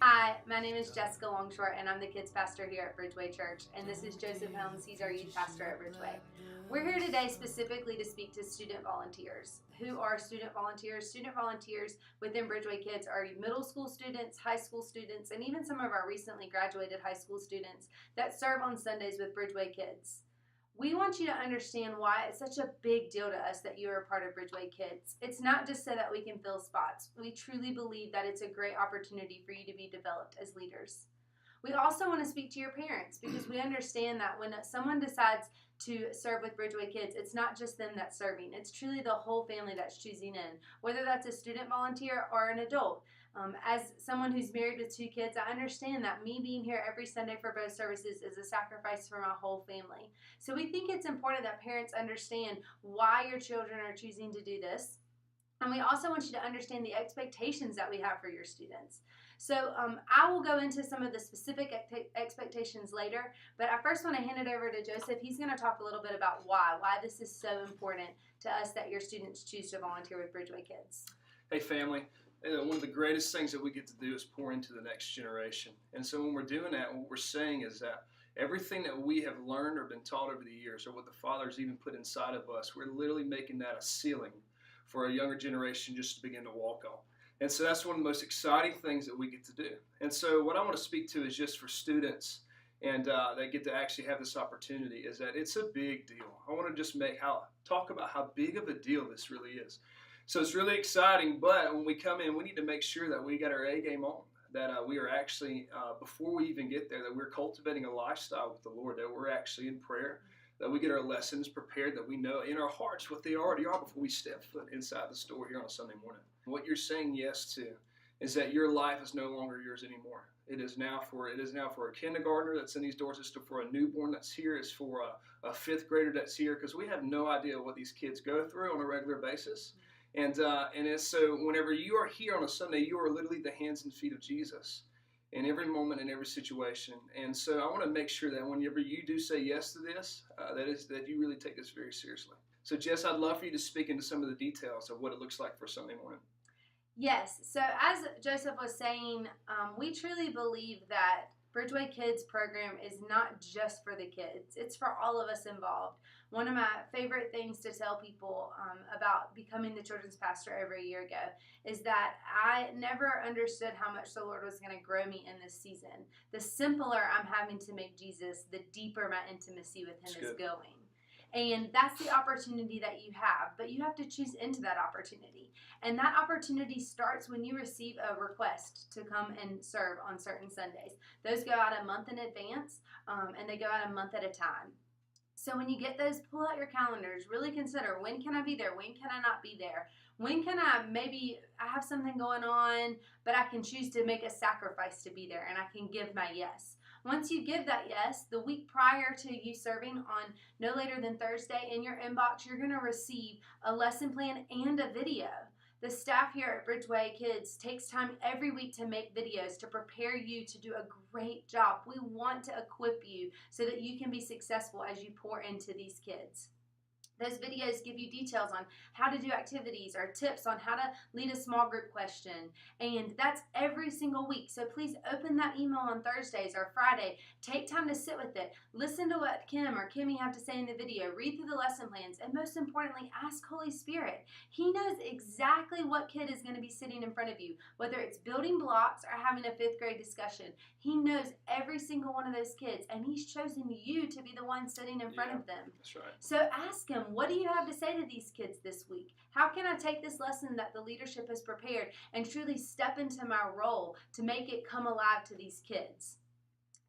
Hi, my name is Jess Longshore, and I'm the kids pastor here at Bridgeway Church, and this is Joseph Helms. He's our youth pastor at Bridgeway. We're here today specifically to speak to student volunteers. Who are student volunteers? Student volunteers within Bridgeway Kids are middle school students, high school students, and even some of our recently graduated high school students that serve on Sundays with Bridgeway Kids. We want you to understand why it's such a big deal to us that you are a part of Bridgeway Kids. It's not just so that we can fill spots. We truly believe that it's a great opportunity for you to be developed as leaders. We also want to speak to your parents because we understand that when someone decides to serve with Bridgeway Kids, it's not just them that's serving. It's truly the whole family that's choosing in, whether that's a student volunteer or an adult. As someone who's married with 2 kids, I understand that me being here every Sunday for both services is a sacrifice for my whole family. So we think it's important that parents understand why your children are choosing to do this. And we also want you to understand the expectations that we have for your students. So I will go into some of the specific expectations later, but I first want to hand it over to Joseph. He's going to talk a little bit about why this is so important to us that your students choose to volunteer with Bridgeway Kids. Hey family, one of the greatest things that we get to do is pour into the next generation. And so when we're doing that, what we're saying is that everything that we have learned or been taught over the years, or what the Father's even put inside of us, we're literally making that a ceiling for a younger generation just to begin to walk on. And so that's one of the most exciting things that we get to do. And so what I want to speak to is just for students and that get to actually have this opportunity is that it's a big deal. I want to just talk about how big of a deal this really is. So it's really exciting, but when we come in, we need to make sure that we got our A game on, that we are actually, before we even get there, that we're cultivating a lifestyle with the Lord, that we're actually in prayer, that we get our lessons prepared, that we know in our hearts what they already are before we step foot inside the store here on a Sunday morning. What you're saying yes to is that your life is no longer yours anymore. It is now for a kindergartner that's in these doors. It's for a newborn that's here. It's for a 5th grader that's here, because we have no idea what these kids go through on a regular basis. And so whenever you are here on a Sunday, you are literally the hands and feet of Jesus in every moment, in every situation. And so I want to make sure that whenever you do say yes to this, that you really take this very seriously. So Jess, I'd love for you to speak into some of the details of what it looks like for Sunday morning. Yes, so as Joseph was saying, we truly believe that Bridgeway Kids program is not just for the kids. It's for all of us involved. One of my favorite things to tell people about becoming the children's pastor over a year ago is that I never understood how much the Lord was going to grow me in this season. The simpler I'm having to make Jesus, the deeper my intimacy with him is going. And that's the opportunity that you have, but you have to choose into that opportunity. And that opportunity starts when you receive a request to come and serve on certain Sundays. Those go out a month in advance, and they go out a month at a time. So when you get those, pull out your calendars. Really consider, when can I be there? When can I not be there? When can I have something going on, but I can choose to make a sacrifice to be there, and I can give my yes. Once you give that yes, the week prior to you serving on no later than Thursday, in your inbox, you're going to receive a lesson plan and a video. The staff here at Bridgeway Kids takes time every week to make videos to prepare you to do a great job. We want to equip you so that you can be successful as you pour into these kids. Those videos give you details on how to do activities or tips on how to lead a small group question. And that's every single week. So please open that email on Thursdays or Friday. Take time to sit with it. Listen to what Kim or Kimmy have to say in the video. Read through the lesson plans. And most importantly, ask Holy Spirit. He knows exactly what kid is going to be sitting in front of you, whether it's building blocks or having a 5th grade discussion. He knows every single one of those kids, and he's chosen you to be the one sitting in front of them. That's right. So ask him, what do you have to say to these kids this week? How can I take this lesson that the leadership has prepared and truly step into my role to make it come alive to these kids?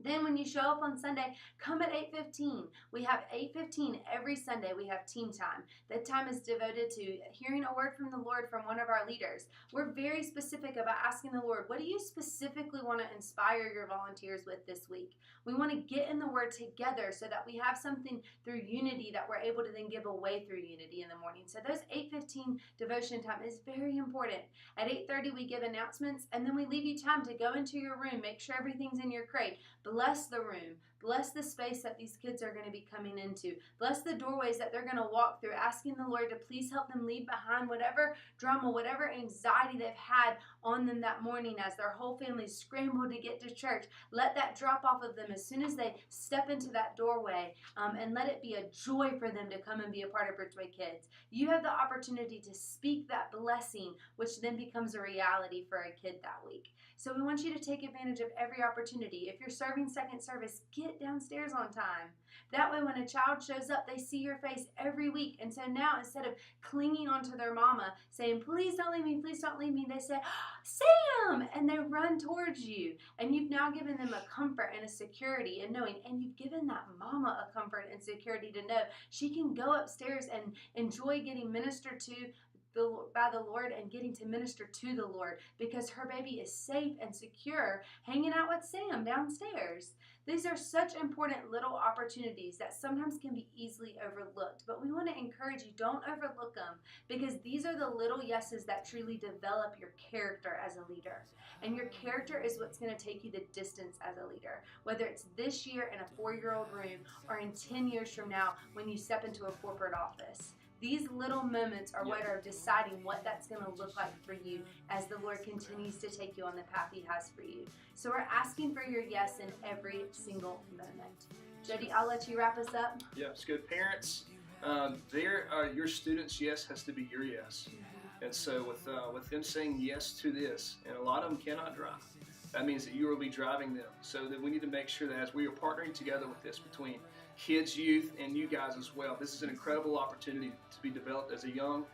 Then when you show up on Sunday, come at 8:15. We have 8:15 every Sunday. We have team time. That time is devoted to hearing a word from the Lord from one of our leaders. We're very specific about asking the Lord, what do you specifically want to inspire your volunteers with this week? We want to get in the Word together so that we have something through unity that we're able to then give away through unity in the morning. So those 8:15 devotion time is very important. At 8:30 we give announcements, and then we leave you time to go into your room, make sure everything's in your crate. Bless the room, Bless the space that these kids are going to be coming into. Bless the doorways that they're going to walk through, asking the Lord to please help them leave behind whatever drama, whatever anxiety they've had on them that morning as their whole family scrambled to get to church. Let that drop off of them as soon as they step into that doorway, and let it be a joy for them to come and be a part of Bridgeway Kids. You have the opportunity to speak that blessing, which then becomes a reality for a kid that week. So we want you to take advantage of every opportunity. If you're serving second service, get downstairs on time. That way when a child shows up, they see your face every week. And so now instead of clinging onto their mama, saying, please don't leave me, they say, Sam! And they run towards you. And you've now given them a comfort and a security and knowing, and you've given that mama a comfort and security to know she can go upstairs and enjoy getting ministered to by the Lord and getting to minister to the Lord because her baby is safe and secure hanging out with Sam downstairs. These are such important little opportunities that sometimes can be easily overlooked, but we want to encourage you, don't overlook them, because these are the little yeses that truly develop your character as a leader. And your character is what's going to take you the distance as a leader, whether it's this year in a 4-year-old room or in 10 years from now when you step into a corporate office. These little moments are what are deciding what that's going to look like for you as the Lord continues to take you on the path He has for you. So we're asking for your yes in every single moment. Jody, I'll let you wrap us up. Yeah, it's good. Parents, your students' yes has to be your yes. And so with them saying yes to this, and a lot of them cannot drive, that means that you will be driving them. So that we need to make sure that as we are partnering together with this between kids, youth, and you guys as well, this is an incredible opportunity to be developed as a young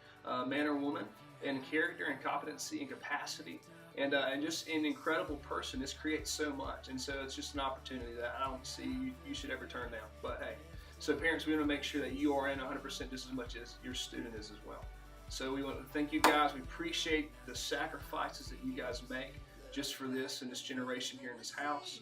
man or woman in character and competency and capacity, and just an incredible person. This creates so much, and so it's just an opportunity that I don't see you should ever turn down. But hey, so parents, we want to make sure that you are in 100% just as much as your student is as well. So we want to thank you guys. We appreciate the sacrifices that you guys make just for this and this generation here in this house.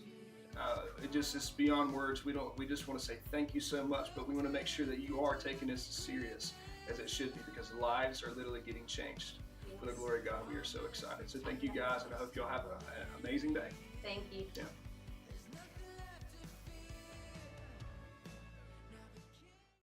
It's beyond words. We just want to say thank you so much, but we want to make sure that you are taking this as serious as it should be, because lives are literally getting changed for the glory of God. We are so excited. So thank you guys, and I hope y'all have an amazing day. Thank you. Yeah.